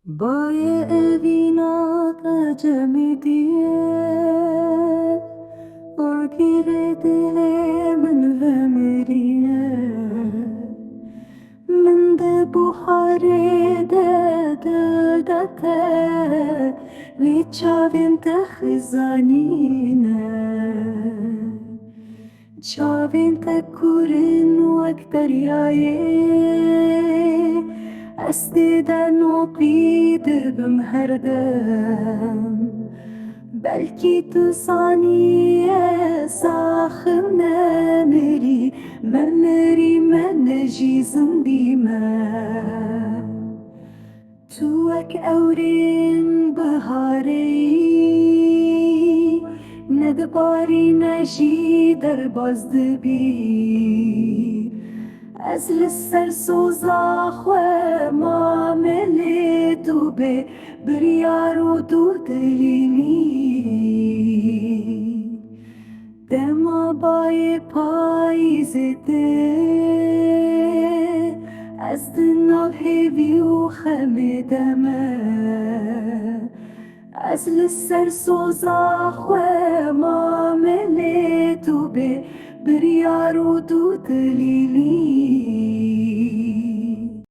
Baye evina tecemidiye Agire dile min vemiriye Min de buhare de te Li çavin te xizanine Çavin te kurin vek deryaye Estiden o bidibim her dem Belki tu saniye saxım nemeri meneci zindime Tu ek evrin bahari Nedbari neji derbaz dibi Ez لسر سوزا خواه معامله تو به بریار و دو دلینی دما بای پاییزده از دناب هیوی و خمیدمه از لسر سوزا خواه معامله تو به بریار و دو دلیلی